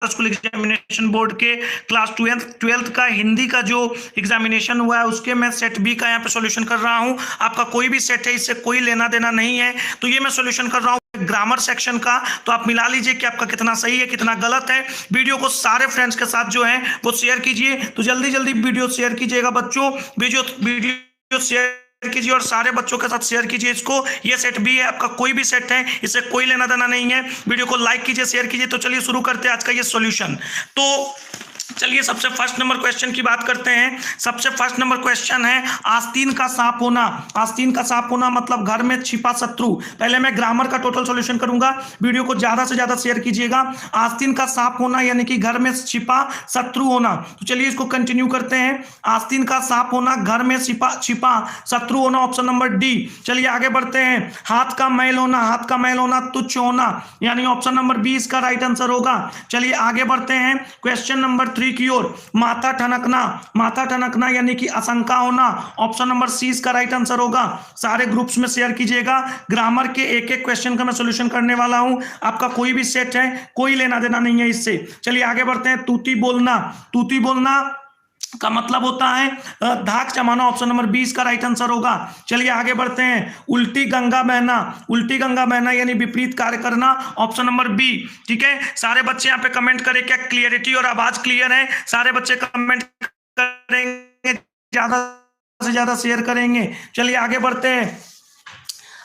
School examination board के class 12th का हिंदी का जो एग्जामिनेशन हुआ है उसके मैं सेट बी का यहाँ पे सॉल्यूशन कर रहा हूँ। आपका कोई भी सेट है, इससे कोई लेना देना नहीं है, तो ये मैं सॉल्यूशन कर रहा हूँ ग्रामर सेक्शन का। तो आप मिला लीजिए कि आपका कितना सही है कितना गलत है। वीडियो को सारे फ्रेंड्स के साथ जो है वो शेयर कीजिए। तो जल्दी जल्दी वीडियो शेयर कीजिएगा बच्चों, वीडियो शेयर कीजिए और सारे बच्चों के साथ शेयर कीजिए इसको। ये सेट बी है, आपका कोई भी सेट है, इससे कोई लेना देना नहीं है। वीडियो को लाइक कीजिए, शेयर कीजिए। तो चलिए शुरू करते हैं आज का ये सॉल्यूशन। तो चलिए सबसे फर्स्ट नंबर क्वेश्चन की बात करते हैं। सबसे फर्स्ट नंबर क्वेश्चन है आस्तीन का सांप होना। आस्तीन का सांप होना मतलब घर में छिपा शत्रु। पहले मैं ग्रामर का टोटल सॉल्यूशन करूंगा, वीडियो को ज्यादा से ज्यादा शेयर कीजिएगा। आस्तीन का सांप होना यानी कि घर में छिपा शत्रु होना। तो चलिए इसको कंटिन्यू करते हैं। आस्तीन का सांप होना, घर में छिपा शत्रु होना, ऑप्शन नंबर डी। चलिए आगे बढ़ते हैं। हाथ का मैल होना, हाथ का मैल होना तुच्छ होना, यानी ऑप्शन नंबर बी इसका राइट आंसर होगा। चलिए आगे बढ़ते हैं क्वेश्चन नंबर 3 की ओर। माथा ठनकना, माथा ठनकना यानी कि आशंका होना, ऑप्शन नंबर सी इसका राइट आंसर होगा। सारे ग्रुप्स में शेयर कीजिएगा। ग्रामर के एक एक क्वेश्चन का मैं सॉल्यूशन करने वाला हूं। आपका कोई भी सेट है, कोई लेना देना नहीं है इससे। चलिए आगे बढ़ते हैं। तूती बोलना, तूती बोलना का मतलब होता है धाक जमाना, ऑप्शन नंबर 20 का राइट आंसर होगा। चलिए आगे बढ़ते हैं। उल्टी गंगा बहना, उल्टी गंगा बहना यानी विपरीत कार्य करना, ऑप्शन नंबर बी। ठीक है, सारे बच्चे यहाँ पे कमेंट करें क्या क्लियरिटी और आवाज क्लियर है। सारे बच्चे कमेंट करेंगे, ज्यादा से ज्यादा शेयर करेंगे। चलिए आगे बढ़ते हैं,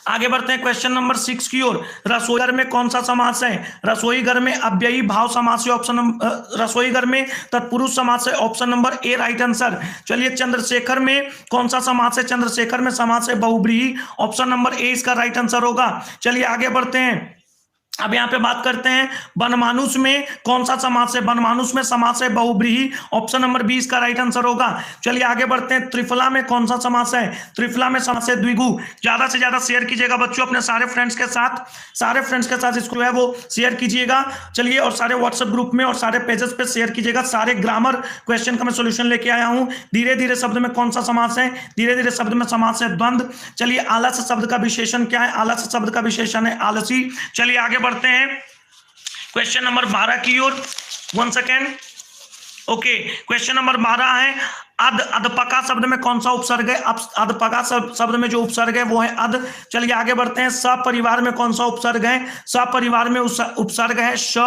आगे बढ़ते हैं क्वेश्चन नंबर 6 की ओर। रसोई घर में कौन सा समास है? रसोई घर में अव्ययी भाव समास है, ऑप्शन रसोई घर में तत्पुरुष समास है, option number A right answer. चलिए चंद्रशेखर में कौन सा समास है? चंद्रशेखर में समास है बहुब्रीहि, ऑप्शन नंबर ए इसका राइट आंसर होगा। चलिए आगे बढ़ते हैं। अब यहाँ पे बात करते हैं बनमानुष में कौन सा समास है? बनमानुष में समास है बहुब्रीहि, ऑप्शन नंबर 20 का राइट आंसर होगा। चलिए आगे बढ़ते हैं। त्रिफला में कौन सा समास है? त्रिफला में समास है द्विगु। ज्यादा से ज्यादा शेयर कीजिएगा बच्चों अपने सारे फ्रेंड्स के साथ, सारे फ्रेंड्स के साथ इसको है वो शेयर कीजिएगा। चलिए और सारे व्हाट्सएप ग्रुप में और सारे पेजेस पे शेयर कीजिएगा। सारे ग्रामर क्वेश्चन का मैं सोल्यूशन लेके आया हूँ। धीरे धीरे शब्द में कौन सा समास है? धीरे धीरे शब्द में समास है द्वंद्व। चलिए आलस शब्द का विशेषण क्या है? आलस शब्द का विशेषण है आलसी। चलिए आगे बढ़ते हैं क्वेश्चन नंबर 12 की ओर। 1 सेकेंड। ओके, क्वेश्चन नंबर 12 है अधपका शब्द में कौन सा उपसर्ग है? अधपका शब्द में जो उपसर्ग है वो है अध। चलिए आगे बढ़ते हैं। सपरिवार में कौन सा उपसर्ग है? सपरिवार में उपसर्ग है श।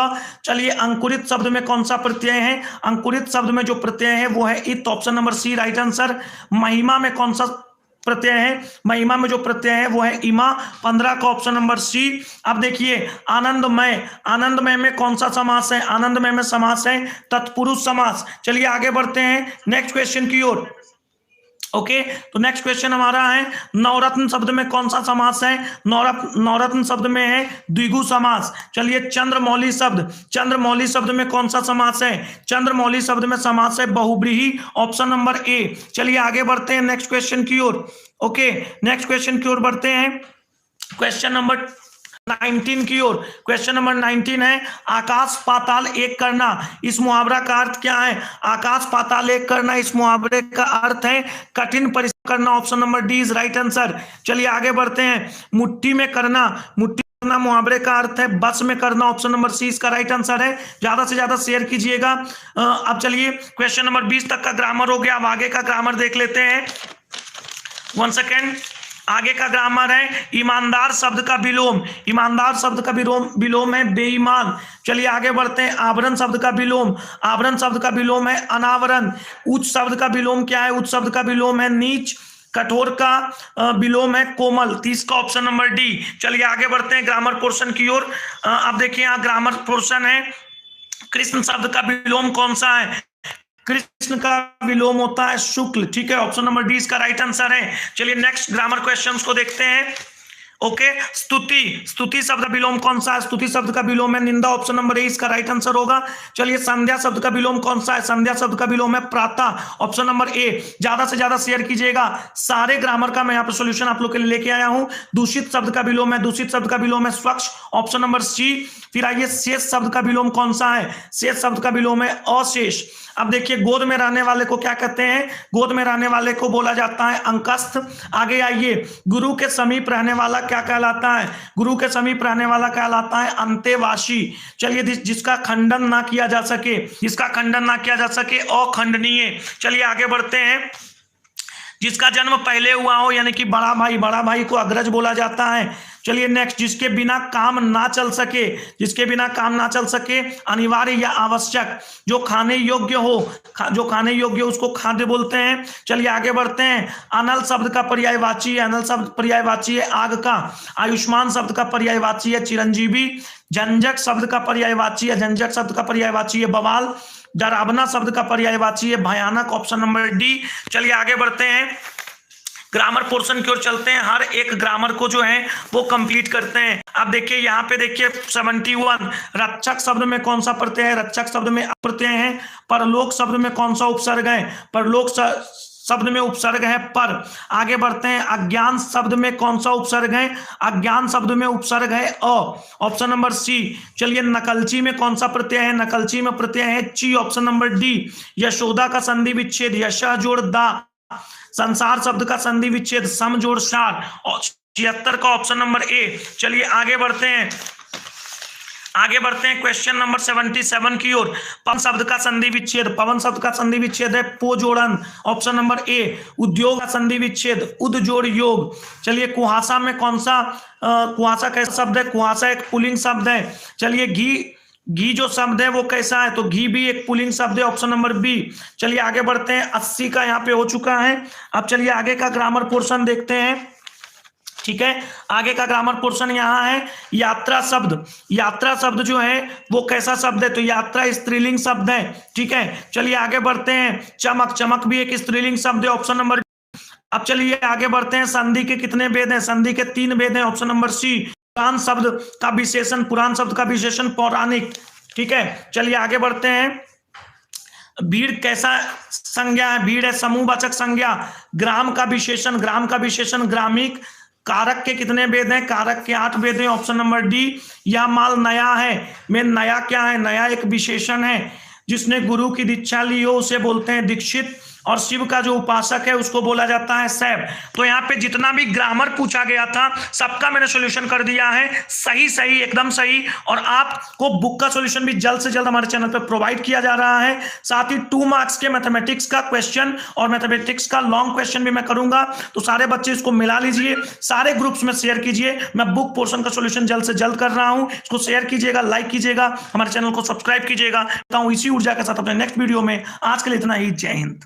चलिए अंकुरित शब्द में कौन सा प्रत्यय है? अंकुरित शब्द में जो प्रत्यय है वो है इत, option number C right answer. महिमा में कौन सा प्रत्यय है? महिमा में जो प्रत्यय है वो है इमा, 15 का ऑप्शन नंबर सी। अब देखिए आनंदमय, आनंदमय में कौन सा समास है? आनंदमय में समास है तत्पुरुष समास। चलिए आगे बढ़ते हैं नेक्स्ट क्वेश्चन की ओर। ओके, तो नेक्स्ट क्वेश्चन हमारा है नवरत्न शब्द में कौन सा समास है? नवरत्न शब्द में है द्विगु समास। चलिए चंद्रमौली शब्द, चंद्रमौली शब्द में कौन सा समास है? चंद्रमौली शब्द में समास है बहुब्रीहि, ऑप्शन नंबर ए। चलिए आगे बढ़ते हैं नेक्स्ट क्वेश्चन की ओर। ओके, नेक्स्ट क्वेश्चन की ओर बढ़ते हैं। क्वेश्चन नंबर 19 की ओर। क्वेश्चन नंबर 19 है आकाश पाताल एक करना। इस मुहावरा का अर्थ क्या है? आकाश पाताल एक करना, इस मुहावरे का अर्थ है कठिन परिश्रम करना, option number D is right answer. चलिए आगे बढ़ते हैं। मुट्ठी में करना, मुट्ठी करना मुहावरे का अर्थ है बस में करना, ऑप्शन नंबर सी इसका राइट आंसर है। ज्यादा से ज्यादा शेयर कीजिएगा। अब चलिए क्वेश्चन नंबर 20 तक का ग्रामर हो गया। अब आगे का ग्रामर देख लेते हैं। 1 सेकेंड। आगे का ग्रामर है ईमानदार शब्द का विलोम। ईमानदार शब्द का विलोम है बेईमान। चलिए आगे बढ़ते हैं। आवरण शब्द का विलोम, आवरण शब्द का विलोम है अनावरण। उच्च शब्द का विलोम क्या है? उच्च शब्द का विलोम है नीच। कठोर का विलोम है कोमल, 30 का ऑप्शन नंबर डी। चलिए आगे बढ़ते हैं ग्रामर पोर्शन की ओर। अब देखिए यहाँ ग्रामर पोर्शन है कृष्ण शब्द का विलोम कौन सा है? कृष्ण का विलोम होता है शुक्ल। ठीक है, ऑप्शन नंबर डी इसका राइट आंसर है। चलिए नेक्स्ट ग्रामर क्वेश्चंस को देखते हैं। ओके, स्तुति, स्तुति शब्द का विलोम कौन सा है? स्तुति शब्द का विलोम है निंदा, ऑप्शन नंबर ए इसका राइट आंसर होगा। चलिए संध्या शब्द का विलोम कौन सा है? संध्या शब्द का विलोम है प्रातः, ऑप्शन नंबर ए। ज्यादा से ज्यादा शेयर कीजिएगा। सारे ग्रामर का मैं यहाँ पे सॉल्यूशन आप लोग के लिए लेके आया हूं। दूषित शब्द का विलोम है, दूषित शब्द का विलोम है स्वच्छ, ऑप्शन नंबर सी। फिर आइए शेष शब्द का विलोम कौन सा है? शेष शब्द का विलोम है अशेष। अब देखिए गोद में रहने वाले को क्या कहते हैं, गोद में रहने वाले को बोला जाता है अंकस्थ। आगे आइए, गुरु के समीप रहने वाला क्या कहलाता है, गुरु के समीप रहने वाला कहलाता है अंतेवासी। चलिए जिसका खंडन ना किया जा सके, जिसका खंडन ना किया जा सके अखंडनीय। चलिए आगे बढ़ते हैं, जिसका जन्म पहले हुआ हो यानी कि बड़ा भाई, बड़ा भाई को अग्रज बोला जाता है। चलिए नेक्स्ट, जिसके बिना काम ना चल सके, जिसके बिना काम ना चल सके अनिवार्य या आवश्यक, जो खाने योग्य हो, जो खाने योग्य हो उसको खाद्य बोलते हैं। चलिए आगे बढ़ते हैं, अनल शब्द का पर्यायवाची है, अनल शब्द पर्यायवाची है आग का। आयुष्मान शब्द का पर्यायवाची है चिरंजीवी। झंझट शब्द का पर्यायवाची है, झंझट शब्द का पर्यायवाची है बवाल। डरावना शब्द का पर्यायवाची है भयानक, ऑप्शन नंबर डी। चलिए आगे बढ़ते हैं, ग्रामर पोर्शन की ओर चलते हैं, हर एक ग्रामर को जो है वो कंप्लीट करते हैं। अब देखिए यहाँ पे देखिए 71, रक्षक शब्द में कौन सा प्रत्यय है, रक्षक शब्द में प्रत्यय है। परलोक शब्द में कौन सा उपसर्ग है, परलोक शब्द में उपसर्ग है पर। आगे बढ़ते हैं, अज्ञान शब्द में कौन सा उपसर्ग है, अज्ञान शब्द में उपसर्ग है अ, ऑप्शन नंबर सी। चलिए नकलची में कौन सा प्रत्यय है, नकलची में प्रत्यय है ची, ऑप्शन नंबर डी। यशोदा का संधि विच्छेद यशा जोड़ दा। संसार शब्द का संधि विच्छेद सम जोड़ सार, 76 का ऑप्शन नंबर ए। चलिए आगे बढ़ते हैं, आगे बढ़ते हैं क्वेश्चन नंबर 77 की ओर। पवन शब्द का संधि विच्छेद, पवन शब्द का संधि विच्छेद है पो जोड़न, ऑप्शन नंबर ए। उद्योग का संधि विच्छेद उद जोड़ योग। चलिए कुहासा में कौन सा, कुहासा कैसा शब्द है, कुहासा एक पुल्लिंग शब्द है। चलिए घी जो शब्द है वो कैसा है, तो घी भी एक पुल्लिंग शब्द है, ऑप्शन नंबर बी। चलिए आगे बढ़ते हैं, 80 का यहाँ पे हो चुका है। अब चलिए आगे का ग्रामर पोर्शन देखते हैं, ठीक है। आगे का ग्रामर पोर्शन यहाँ है, यात्रा शब्द, यात्रा शब्द जो है वो कैसा शब्द है, तो यात्रा स्त्रीलिंग शब्द है, ठीक है। चलिए आगे बढ़ते हैं, चमक, चमक भी एक स्त्रीलिंग शब्द है, ऑप्शन नंबर। अब चलिए आगे बढ़ते हैं, संधि के कितने भेद हैं, संधि के 3 भेद हैं, ऑप्शन नंबर सी। पुराण शब्द का विशेषण, पुराण शब्द का विशेषण पौराणिक, ठीक है। चलिए आगे बढ़ते हैं, भीड़ कैसा संज्ञा है, भीड़ है समूहवाचक संज्ञा। ग्राम का विशेषण, ग्राम का विशेषण ग्रामिक। कारक के कितने भेद हैं, कारक के 8 भेद हैं, ऑप्शन नंबर डी। यह माल नया है में नया क्या है, नया एक विशेषण है। जिसने गुरु की दीक्षा ली हो उसे बोलते हैं दीक्षित, और शिव का जो उपासक है उसको बोला जाता है शैव। तो यहाँ पे जितना भी ग्रामर पूछा गया था सबका मैंने सॉल्यूशन कर दिया है, सही सही एकदम सही। और आपको बुक का सॉल्यूशन भी जल्द से जल्द हमारे चैनल पे प्रोवाइड किया जा रहा है। साथ ही 2 मार्क्स के मैथमेटिक्स का क्वेश्चन और मैथमेटिक्स का लॉन्ग क्वेश्चन भी मैं करूंगा, तो सारे बच्चे इसको मिला लीजिए, सारे ग्रुप्स में शेयर कीजिए। मैं बुक पोर्शन का सॉल्यूशन जल्द से जल्द कर रहा हूं, इसको शेयर कीजिएगा, लाइक कीजिएगा, हमारे चैनल को सब्सक्राइब कीजिएगा। इसी ऊर्जा के साथ अपने नेक्स्ट वीडियो में, आज के लिए इतना ही, जय हिंद।